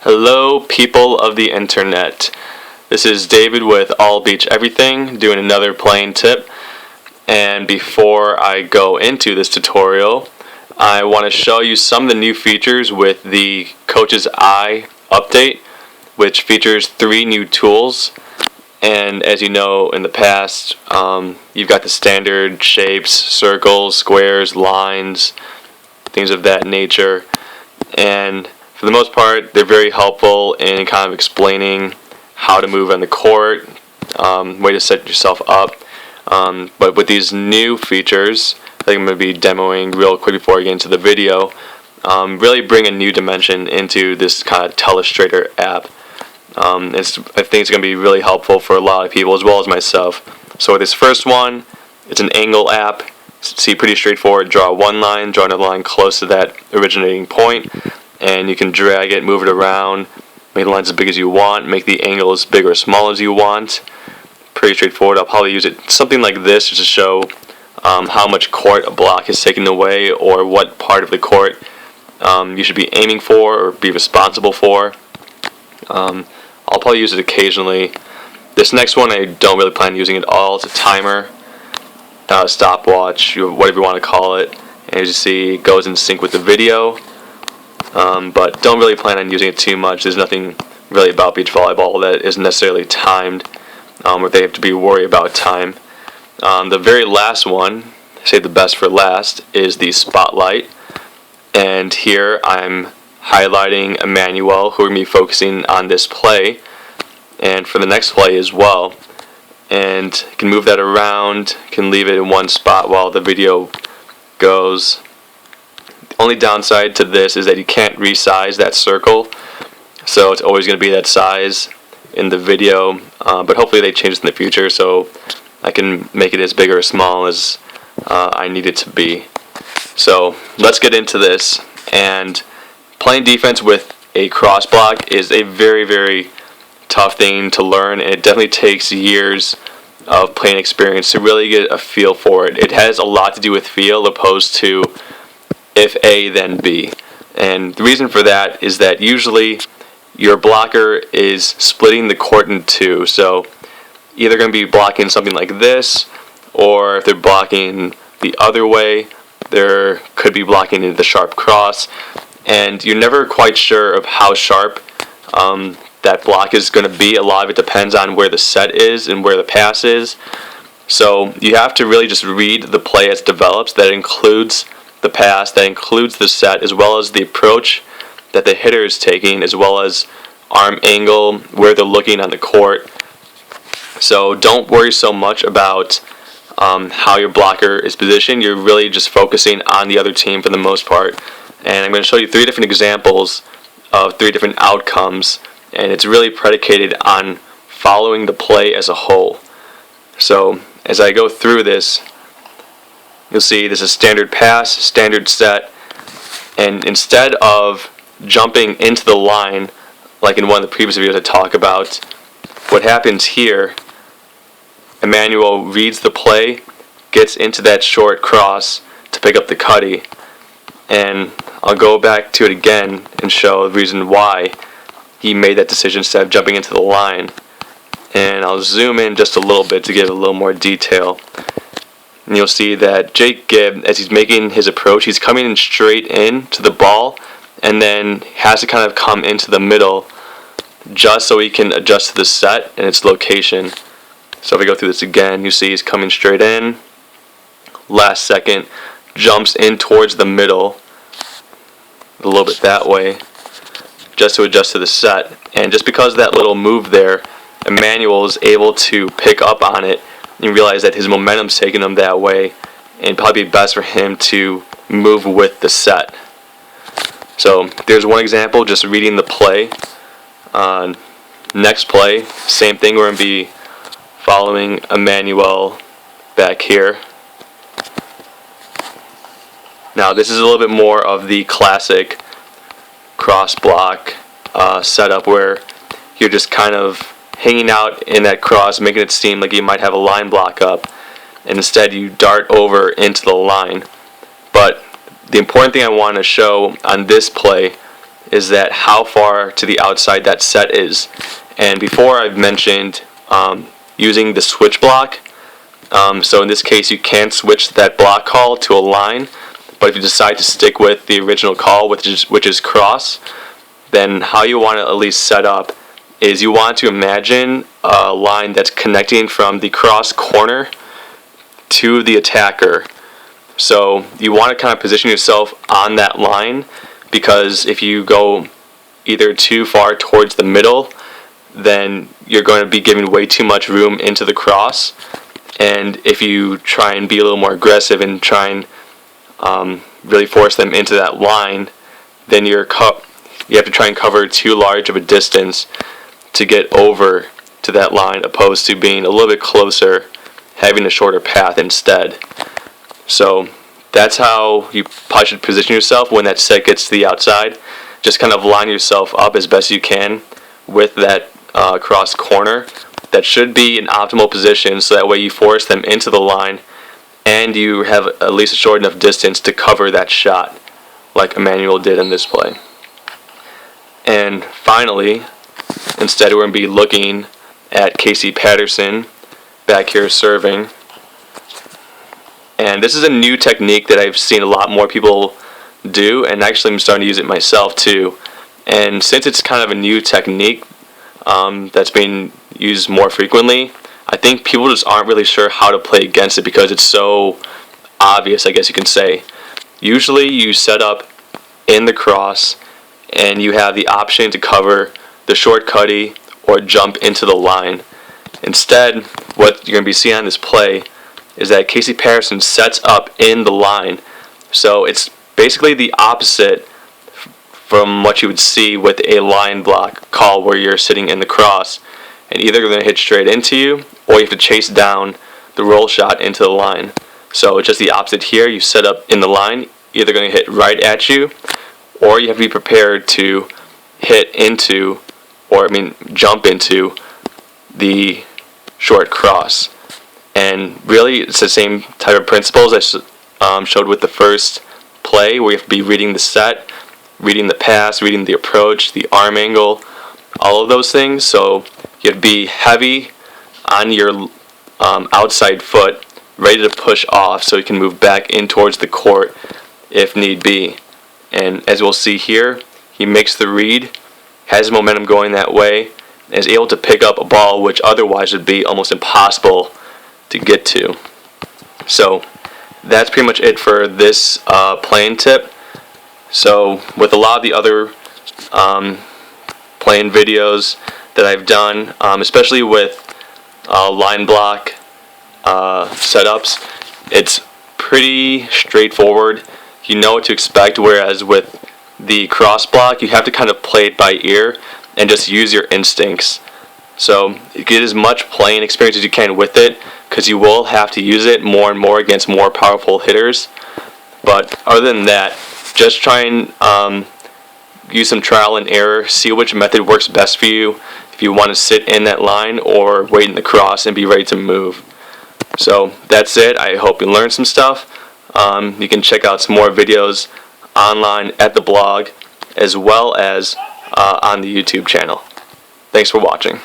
Hello, people of the internet. This is David with All Beach Everything, doing another playing tip. And before I go into this tutorial, I want to show you some of the new features with the Coach's Eye update, which features 3 new tools. And as you know, in the past, you've got the standard shapes, circles, squares, lines, things of that nature. And for the most part, they're very helpful in kind of explaining how to move on the court, way to set yourself up. But with these new features, I think I'm going to be demoing real quick before I get into the video, really bring a new dimension into this kind of Telestrator app. I think it's going to be really helpful for a lot of people as well as myself. So with this first one, it's an angle app. See, pretty straightforward. Draw one line, draw another line close to that originating point, and you can drag it, move it around, make the lines as big as you want, make the angle as big or small as you want. Pretty straightforward. I'll probably use it something like this just to show how much court a block is taken away, or what part of the court you should be aiming for or be responsible for. I'll probably use it occasionally. This next one I don't really plan on using at all. It's a timer, stopwatch, whatever you want to call it. And as you see, it goes in sync with the video. But don't really plan on using it too much. There's nothing really about beach volleyball that isn't necessarily timed, or they have to be worried about time. The very last one, save the best for last, is the spotlight. And here I'm highlighting Emmanuel, who we're going to be focusing on this play, and for the next play as well. And you can move that around, can leave it in one spot while the video goes. Only downside to this is that you can't resize that circle, so it's always going to be that size in the video, but hopefully they change it in the future so I can make it as big or as small as I need it to be. So let's get into this. And playing defense with a cross block is a very, very tough thing to learn, and it definitely takes years of playing experience to really get a feel for it. It has a lot to do with feel opposed to if A then B. And the reason for that is that usually your blocker is splitting the court in two. So either going to be blocking something like this, or if they're blocking the other way, there could be blocking into the sharp cross. And you're never quite sure of how sharp that block is going to be. A lot of it depends on where the set is and where the pass is. So you have to really just read the play as it develops. That includes the pass, that includes the set, as well as the approach that the hitter is taking, as well as arm angle, where they're looking on the court. So don't worry so much about how your blocker is positioned. You're really just focusing on the other team for the most part. And I'm going to show you 3 different examples of 3 different outcomes, and it's really predicated on following the play as a whole. So as I go through this, you'll see this is standard pass, standard set, and instead of jumping into the line like in one of the previous videos I talk about, what happens here, Emmanuel reads the play, gets into that short cross to pick up the cutty, and I'll go back to it again and show the reason why he made that decision instead of jumping into the line. And I'll zoom in just a little bit to give a little more detail. And you'll see that Jake Gibb, as he's making his approach, he's coming in straight in to the ball, and then has to kind of come into the middle just so he can adjust to the set and its location. So if we go through this again, you see he's coming straight in, last second, jumps in towards the middle, a little bit that way, just to adjust to the set. And just because of that little move there, Emmanuel is able to pick up on it and realize that his momentum's taking him that way, and probably be best for him to move with the set. So there's one example, just reading the play. Next play, same thing, we're going to be following Emmanuel back here. Now this is a little bit more of the classic cross block setup, where you're just kind of hanging out in that cross, making it seem like you might have a line block up, and instead you dart over into the line. But the important thing I want to show on this play is that how far to the outside that set is. And before I've mentioned using the switch block. So in this case you can switch that block call to a line, but if you decide to stick with the original call, which is cross, then how you want to at least set up is you want to imagine a line that's connecting from the cross corner to the attacker. So you want to kind of position yourself on that line, because if you go either too far towards the middle, then you're going to be giving way too much room into the cross. And if you try and be a little more aggressive and try and really force them into that line, then you have to try and cover too large of a distance to get over to that line, opposed to being a little bit closer, having a shorter path instead. So that's how you probably should position yourself when that set gets to the outside. Just kind of line yourself up as best you can with that cross corner. That should be an optimal position, so that way you force them into the line and you have at least a short enough distance to cover that shot, like Emmanuel did in this play. And finally, instead we're going to be looking at Casey Patterson back here serving. And this is a new technique that I've seen a lot more people do, and actually I'm starting to use it myself too. And since it's kind of a new technique that's being used more frequently, I think people just aren't really sure how to play against it because it's so obvious, I guess you can say. Usually you set up in the cross and you have the option to cover the short cutty or jump into the line. Instead, what you're going to be seeing on this play is that Casey Patterson sets up in the line. So it's basically the opposite from what you would see with a line block call, where you're sitting in the cross and either going to hit straight into you or you have to chase down the roll shot into the line. So it's just the opposite here. You set up in the line, either going to hit right at you, or you have to be prepared to hit into, jump into the short cross. And really it's the same type of principles I showed with the first play, where you have to be reading the set, reading the pass, reading the approach, the arm angle, all of those things. So you have to be heavy on your outside foot, ready to push off so you can move back in towards the court if need be. And as we'll see here, he makes the read, has momentum going that way, and is able to pick up a ball which otherwise would be almost impossible to get to. So that's pretty much it for this playing tip. So with a lot of the other playing videos that I've done, especially with line block setups, it's pretty straightforward. You know what to expect, whereas with the cross block you have to kind of play it by ear and just use your instincts. So get as much playing experience as you can with it, because you will have to use it more and more against more powerful hitters. But other than that, just try and use some trial and error, see which method works best for you, if you want to sit in that line or wait in the cross and be ready to move. So that's it. I hope you learned some stuff. You can check out some more videos online at the blog, as well as on the YouTube channel. Thanks for watching.